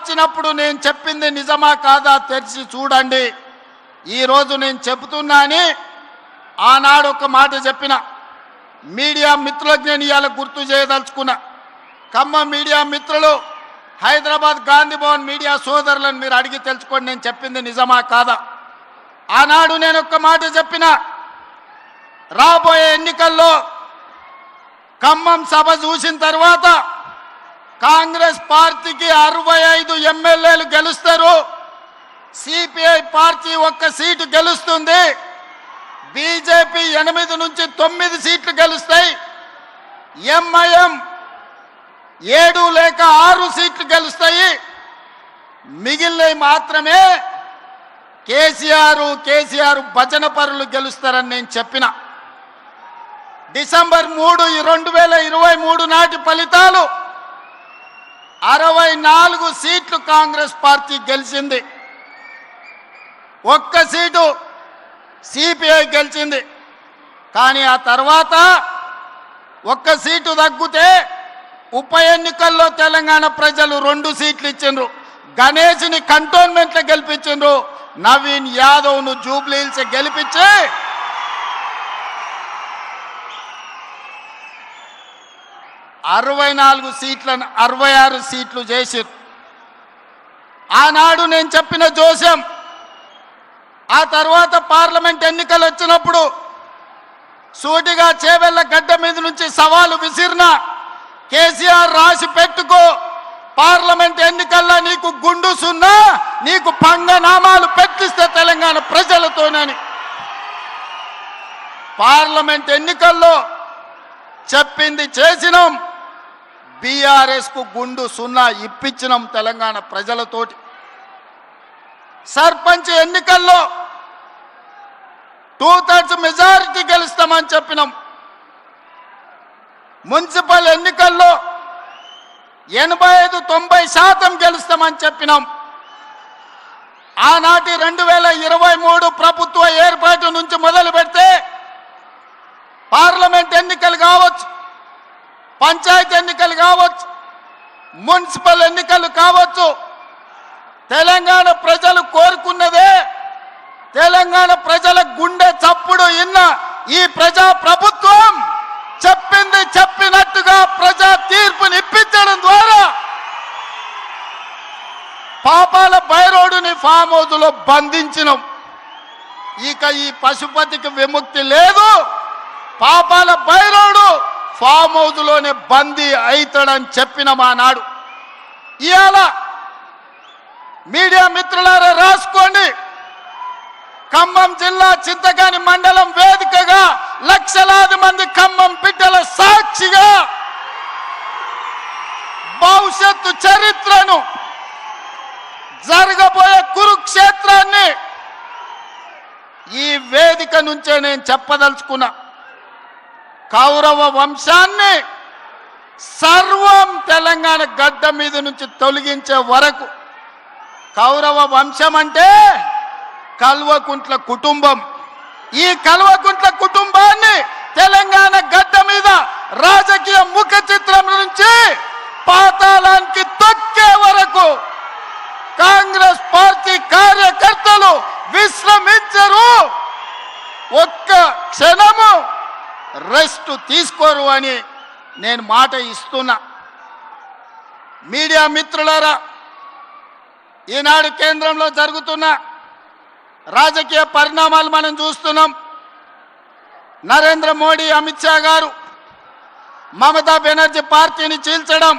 వచ్చినప్పుడు నేను చెప్పింది నిజమా కాదా తెరిచి చూడండి. ఈరోజు నేను చెబుతున్నాని ఆనాడు ఒక మాట చెప్పిన మీడియా మిత్రులకు నేను ఇవాళ గుర్తు చేయదలుచుకున్నా. ఖమ్మం మీడియా మిత్రులు, హైదరాబాద్ గాంధీ భవన్ మీడియా సోదరులను మీరు అడిగి తెలుసుకోండి నేను చెప్పింది నిజమా కాదా. ఆనాడు నేను ఒక మాట చెప్పిన, రాబోయే ఎన్నికల్లో ఖమ్మం సభ చూసిన తర్వాత కాంగ్రెస్ పార్టీకి 65 ఎమ్మెల్యేలు గెలుస్తారు, సిపిఐ పార్టీ 1 సీటు గెలుస్తుంది, బీజేపీ 8 నుంచి 9 సీట్లు గెలుస్తాయి, ఎంఐఎం 7 లేక 6 సీట్లు గెలుస్తాయి, మిగిలినవి మాత్రమే కేసీఆర్ భజన పరులు గెలుస్తారని నేను చెప్పిన. డిసెంబర్ 3, 2023 నాటి ఫలితాలు 64 సీట్లు కాంగ్రెస్ పార్టీ గెలిచింది, 1 సీటు సిపిఐ గెలిచింది. కానీ ఆ తర్వాత 1 సీటు తగ్గితే ఉప ఎన్నికల్లో తెలంగాణ ప్రజలు 2 సీట్లు ఇచ్చిండ్రు. గణేష్ని కంటోన్మెంట్లో గెలిపించిండ్రు, నవీన్ యాదవ్ను జూబ్లీ హిల్స్ గెలిపించి 64 సీట్లను 66 సీట్లు చేసిరు. ఆనాడు నేను చెప్పిన జోస్యం ఆ తర్వాత పార్లమెంట్ ఎన్నికలు వచ్చినప్పుడు సూటిగా చేవెళ్ల గడ్డ మీద నుంచి సవాలు విసిరిన కేసీఆర్ రాసి పెట్టుకో, పార్లమెంట్ ఎన్నికల్లో నీకు గుండు సున్నా, నీకు పంగనామాలు పెట్టిస్తే తెలంగాణ ప్రజలతోనని. పార్లమెంట్ ఎన్నికల్లో చెప్పింది చేసినాం, బీఆర్ఎస్ కు గుండు సున్నా ఇప్పించినాం తెలంగాణ ప్రజలతోటి. సర్పంచ్ ఎన్నికల్లో 2/3 మెజారిటీ గెలుస్తామని చెప్పినాం. మున్సిపల్ ఎన్నికల్లో 85-90% గెలుస్తామని చెప్పినాం. ఆనాటి 2023 ప్రభుత్వ ఏర్పాటు నుంచి మొదలు పెడితే పార్లమెంట్ ఎన్నికలు కావచ్చు, పంచాయతీ ఎన్నికలు కావచ్చు, మున్సిపల్ ఎన్నికలు కావచ్చు, తెలంగాణ ప్రజలు కోరుకున్నదే, తెలంగాణ ప్రజల గుండె చప్పుడు ఇన్న ఈ ప్రజా ప్రభుత్వం చెప్పింది చెప్పినట్టుగా ప్రజా తీర్పుని ఇప్పించడం ద్వారా పాపాల బైరోడుని ఫామ్ హౌస్లో బంధించినాం. ఇక ఈ పశుపతికి విముక్తి లేదు, పాపాల బైరోడు ఫామ్ హౌస్లోనే బందీ అవుతాడని చెప్పిన మా నాడు. ఇవాళ మీడియా మిత్రులారా రాసుకోండి, ఖమ్మం జిల్లా చింతకాని మండలం వేదికగా లక్షలాది మంది ఖమ్మం బిడ్డల సాక్షిగా భవిష్యత్తు చరిత్రను, జరగబోయే కురుక్షేత్రాన్ని ఈ వేదిక నుంచే నేను చెప్పదలుచుకున్నా. కౌరవ వంశాన్ని సర్వం తెలంగాణ గడ్డ మీద నుంచి తొలగించే వరకు, కౌరవ వంశం అంటే కల్వకుంట్ల కుటుంబం, ఈ కల్వకుంట్ల కుటుంబాన్ని తెలంగాణ గడ్డ మీద రాజకీయ ముఖ చిత్రం నుంచి పాతాళానికి తొక్కే వరకు కాంగ్రెస్ పార్టీ కార్యకర్తలు విశ్రమించరు, ఒక్క క్షణము రెస్ట్ తీసుకోరు అని నేను మాట ఇస్తున్నా. మీడియా మిత్రులారా, ఈనాడు కేంద్రంలో జరుగుతున్న రాజకీయ పరిణామాలు మనం చూస్తున్నాం. నరేంద్ర మోడీ, అమిత్ షా గారు మమతా బెనర్జీ పార్టీని చీల్చడం,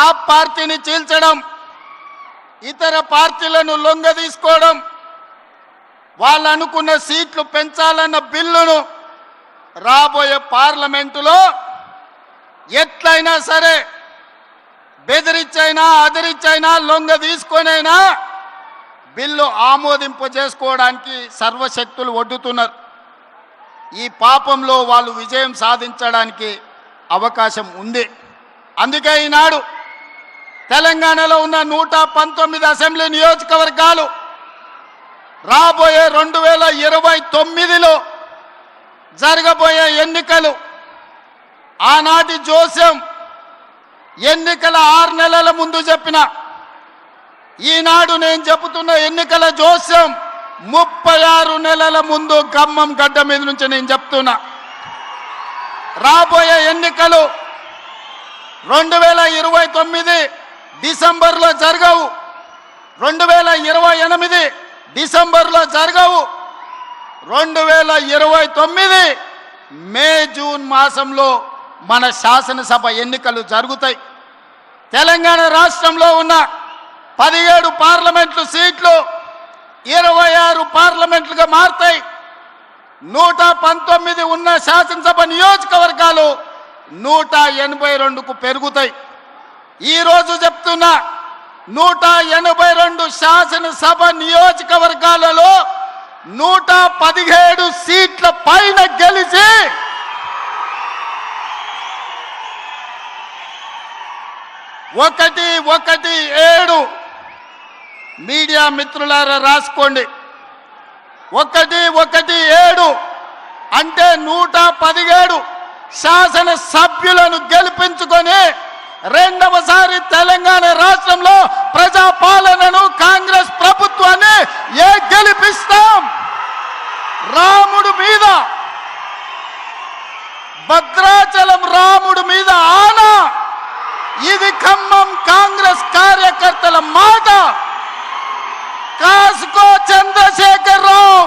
ఆ పార్టీని చీల్చడం, ఇతర పార్టీలను లొంగ తీసుకోవడం, వాళ్ళు అనుకున్న సీట్లు పెంచాలన్న బిల్లును రాబోయే పార్లమెంటులో ఎట్లయినా సరే బెదిరించైనా అదిరించైనా లొంగ తీసుకొనైనా బిల్లు ఆమోదింపు చేసుకోవడానికి సర్వశక్తులు ఒడ్డుతున్నారు. ఈ పాపంలో వాళ్ళు విజయం సాధించడానికి అవకాశం ఉంది. అందుకే ఈనాడు తెలంగాణలో ఉన్న 119 అసెంబ్లీ నియోజకవర్గాలు రాబోయే 2029లో జరగబోయే ఎన్నికలు, ఆనాటి జోస్యం ఎన్నికల 6 నెలల ముందు చెప్పిన ఈనాడు నేను చెబుతున్న ఎన్నికల జోస్యం 36 నెలల ముందు ఖమ్మం గడ్డ మీద నుంచి నేను చెప్తున్నా. రాబోయే ఎన్నికలు 2029 డిసెంబర్లో జరగవు, 2028 డిసెంబర్లో జరగవు, 2029 మే జూన్ మాసంలో మన శాసనసభ ఎన్నికలు జరుగుతాయి. తెలంగాణ రాష్ట్రంలో ఉన్న 17 పార్లమెంట్లు సీట్లు 26 పార్లమెంట్లుగా మారుతాయి. 119 ఉన్న శాసనసభ నియోజకవర్గాలు 182కు పెరుగుతాయి. ఈరోజు చెప్తున్నా 182 శాసనసభ నియోజకవర్గాలలో 117 సీట్ల పైన గెలిచి 117 మీడియా మిత్రులారా రాసుకోండి. 117 అంటే 117 శాసన సభ్యులను గెలిపించుకొని రెండవసారి తెలంగాణ రాష్ట్రంలో ప్రజాపాలనను కాంగ్రెస్ ప్రభుత్వాన్ని గెలిపిస్తాం. రాముడు మీద, భద్రాచలం రాముడు మీద ఆనా. ఇది ఖమ్మం కాంగ్రెస్ కార్యకర్తల మాట. కాసుకో చంద్రశేఖర్ రావు,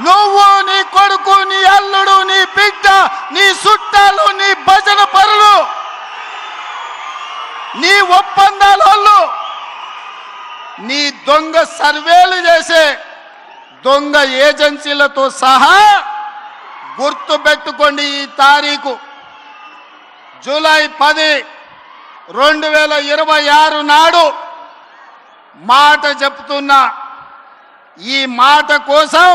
నువ్వు, నీ కొడుకు, నీ అల్లుడు, నీ బిడ్డ, నీ చుట్టాలు, నీ భజన పరులు, నీ ఒప్పందాలు, నీ దొంగ సర్వేలు చేసే దొంగ ఏజెన్సీలతో సహా గుర్తు పెట్టుకోండి. ఈ తారీఖు జూలై 10, 2026 నాడు మాట చెప్తున్నా. ఈ మాట కోసం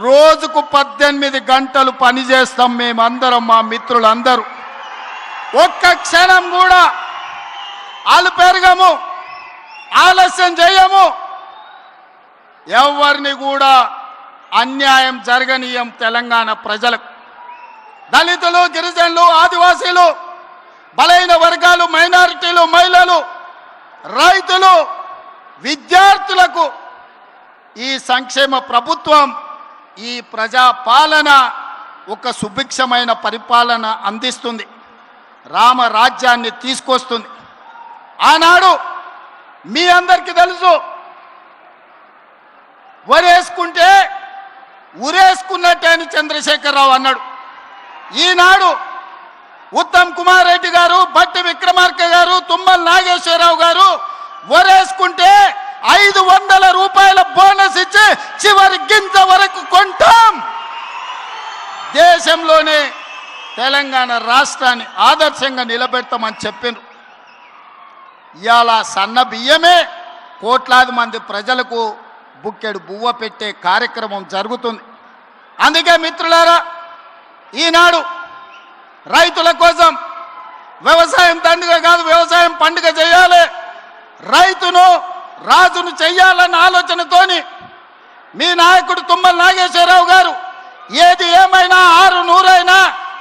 రోజుకు 18 గంటలు పనిచేస్తాం మేమందరం, మా మిత్రులందరూ. ఒక్క క్షణం కూడా అలుపెరగము, ఆలస్యం చేయము. ఎవరిని కూడా అన్యాయం జరగనీయం. తెలంగాణ ప్రజలకు, దళితులు, గిరిజనులు, ఆదివాసీలు, బలైన వర్గాలు, మైనారిటీలు, మహిళలు, రైతులు, విద్యార్థులకు ఈ సంక్షేమ ప్రభుత్వం, ఈ ప్రజా పాలన ఒక సుభిక్షమైన పరిపాలన అందిస్తుంది. రామరాజ్యాన్ని తీసుకొస్తుంది. ఆనాడు మీ అందరికీ తెలుసు, వరేసుకుంటే ఉరేసుకున్నట్టే అని చంద్రశేఖరరావు అన్నాడు. ఈనాడు ఉత్తమ్ కుమార్ రెడ్డి గారు, భట్టి విక్రమార్క గారు, తుమ్మల నాగేశ్వరరావు గారు వరేసుకుంటే 500 రూపాయల బోనస్ ఇచ్చి చివరి గింజ వరకు కొంటాం. దేశంలోనే తెలంగాణ రాష్ట్రాన్ని ఆదర్శంగా నిలబెడతామని చెప్పిండ్రు. ఇవాళ సన్న బియ్యమే కోట్లాది మంది ప్రజలకు బుక్కెడు బువ్వ పెట్టే కార్యక్రమం జరుగుతుంది. అందుకే మిత్రులారా, ఈనాడు రైతుల కోసం వ్యవసాయం దండుగ కాదు, వ్యవసాయం పండుగ చేయాలి, రైతును రాజును చెయ్యాలన్న ఆలోచనతోని మీ నాయకుడు తుమ్మల నాగేశ్వరరావు గారు ఏది ఏమైనా 600 అయినా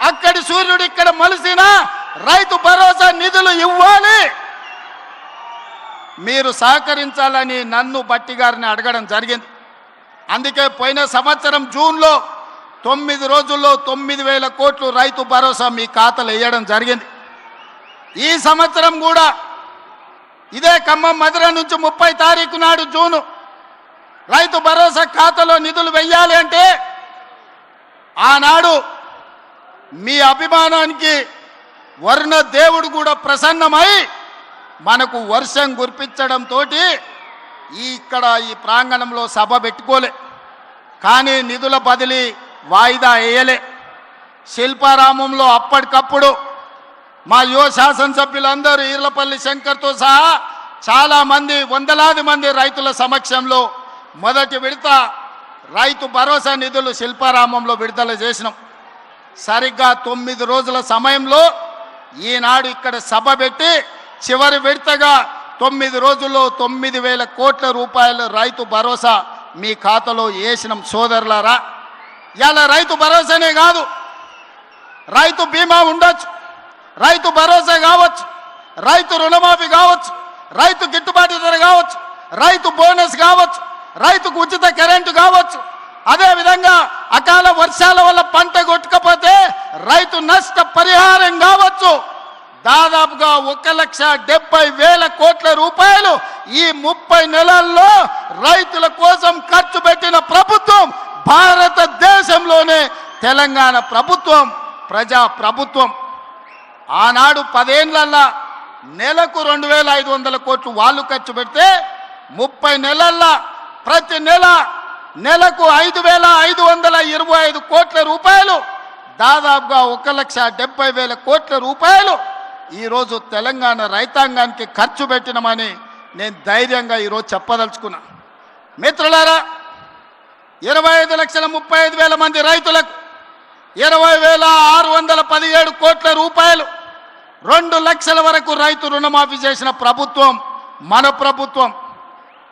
అక్కడి సూర్యుడు ఇక్కడ మలిసినా రైతు భరోసా నిధులు ఇవ్వాలి, మీరు సహకరించాలని నన్ను భట్టి గారిని అడగడం జరిగింది. అందుకే పోయిన సంవత్సరం జూన్లో 9 రోజుల్లో 9,000 కోట్లు రైతు భరోసా మీ ఖాతాలో వేయడం జరిగింది. ఈ సంవత్సరం కూడా ఇదే ఖమ్మం మధుర నుంచి 30 తారీఖు నాడు జూను రైతు భరోసా ఖాతాలో నిధులు వెయ్యాలి అంటే ఆనాడు మీ అభిమానానికి వర్ణ దేవుడు కూడా ప్రసన్నమై మనకు వర్షం కురిపించడంతో ఇక్కడ ఈ ప్రాంగణంలో సభ పెట్టుకోలే. కానీ నిధుల బదిలీ వాయిదా వేయలే. శిల్పారామంలో అప్పటికప్పుడు మా యువ శాసనసభ్యులందరూ ఈర్లపల్లి శంకర్తో సహా చాలామంది, వందలాది మంది రైతుల సమక్షంలో మొదటి విడత రైతు భరోసా నిధులు శిల్పారామంలో విడుదల చేసినాం. సరిగ్గా 9 రోజుల సమయంలో ఈనాడు ఇక్కడ సభ పెట్టి చివరి విడతగా 9 రోజుల్లో 9,000 కోట్ల రూపాయలు రైతు భరోసా మీ ఖాతాలో వేసినాం. సోదరులారా, ఇలా రైతు భరోసానే కాదు, రైతు బీమా ఉండొచ్చు, రైతు భరోసా కావచ్చు, రైతు రుణమాఫీ కావచ్చు, రైతు గిట్టుబాటు ధర కావచ్చు, రైతు బోనస్ కావచ్చు, రైతుకు ఉచిత కరెంటు కావచ్చు, అదేవిధంగా అకాల వర్షాల వల్ల పంట కొట్టుకపోతే రైతు నష్ట పరిహారం కావచ్చు. దాదాపుగా 1,70,000 కోట్ల రూపాయలు ఈ 30 నెలల్లో రైతుల కోసం ఖర్చు పెట్టిన ప్రభుత్వం భారతదేశంలోనే తెలంగాణ ప్రభుత్వం, ప్రజా ప్రభుత్వం. ఆనాడు 10 ఏళ్లల్లా నెలకు 2,500 కోట్లు వాళ్ళు ఖర్చు పెడితే 30 నెలల్లో ప్రతి నెలకు 5,525 కోట్ల రూపాయలు, దాదాపుగా 1,70,000 కోట్ల రూపాయలు ఈరోజు తెలంగాణ రైతాంగానికి ఖర్చు పెట్టినమని నేను ధైర్యంగా ఈరోజు చెప్పదలుచుకున్నా. మిత్రులారా, 25,35,000 మంది రైతులకు 20,617 కోట్ల రూపాయలు, 2 లక్షల వరకు రైతు రుణమాఫీ చేసిన ప్రభుత్వం మన ప్రభుత్వం.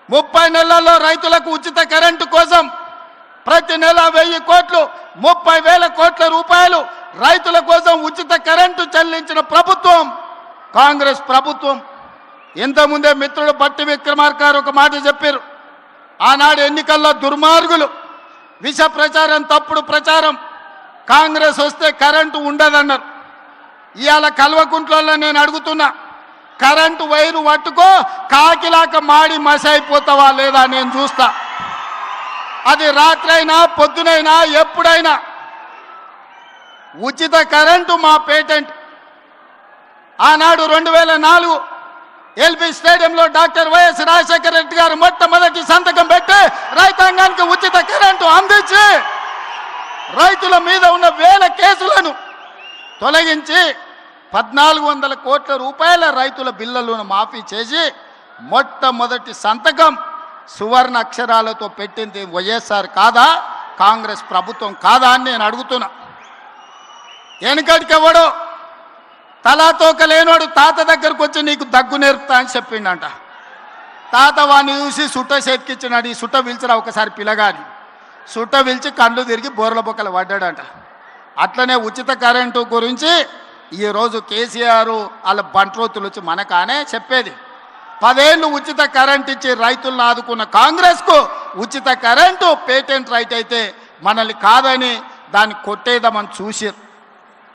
30 నెలల్లో రైతులకు ఉచిత కరెంటు కోసం ప్రతి నెల 1000 కోట్లు, 30,000 కోట్ల రూపాయలు రైతుల కోసం ఉచిత కరెంటు చెల్లించిన ప్రభుత్వం కాంగ్రెస్ ప్రభుత్వం. ఇంతకుముందే మిత్రుడు బట్టి విక్రమార్క గారు ఒక మాట చెప్పారు. ఆనాడు ఎన్నికల్లో దుర్మార్గులు విష ప్రచారం, తప్పుడు ప్రచారం, కాంగ్రెస్ వస్తే కరెంటు ఉండదన్నారు. ఇవాళ కల్వకుంట్లలో నేను అడుగుతున్నా, కరెంటు వైరు పట్టుకో కాకిలాక మాడి మసైపోతావా లేదా నేను చూస్తా. అది రాత్రైనా పొద్దునైనా ఎప్పుడైనా ఉచిత కరెంటు మా పేటెంట్. ఆనాడు 2004 ఎల్బీ స్టేడియంలో డాక్టర్ వైఎస్ రాజశేఖర రెడ్డి గారు మొట్టమొదటి సంతకం పెట్టి రైతాంగానికి ఉచిత కరెంటు అందించి రైతుల మీద ఉన్న 1000 కేసులను తొలగించి 1,400 కోట్ల రూపాయల రైతుల బిల్లులను మాఫీ చేసి మొట్టమొదటి సంతకం సువర్ణ అక్షరాలతో పెట్టింది వైఎస్ఆర్ కాదా, కాంగ్రెస్ ప్రభుత్వం కాదా అని నేను అడుగుతున్నా. వెనుకటికెవడో తలాతోక లేనోడు తాత దగ్గరకు వచ్చి నీకు దగ్గు నేర్పుతా అని చెప్పిండంట. తాత వాడిని చూసి సుట్ట చేతికిచ్చినాడు. ఈ సుట్ట పిలిచిరా ఒకసారి పిలగాని. సుట్ట పిలిచి కళ్ళు తిరిగి బోర్ల బొక్కలు పడ్డాడంట. అట్లనే ఉచిత కరెంటు గురించి ఈరోజు కేసీఆర్ వాళ్ళ బంట్రోతులు వచ్చి మనకానే చెప్పేది. 10 ఏళ్ళు ఉచిత కరెంట్ ఇచ్చి రైతులను ఆదుకున్న కాంగ్రెస్కు ఉచిత కరెంటు పేటెంట్ రైట్ అయితే మనల్ని కాదని దాన్ని కొట్టేద్దామని చూసారు.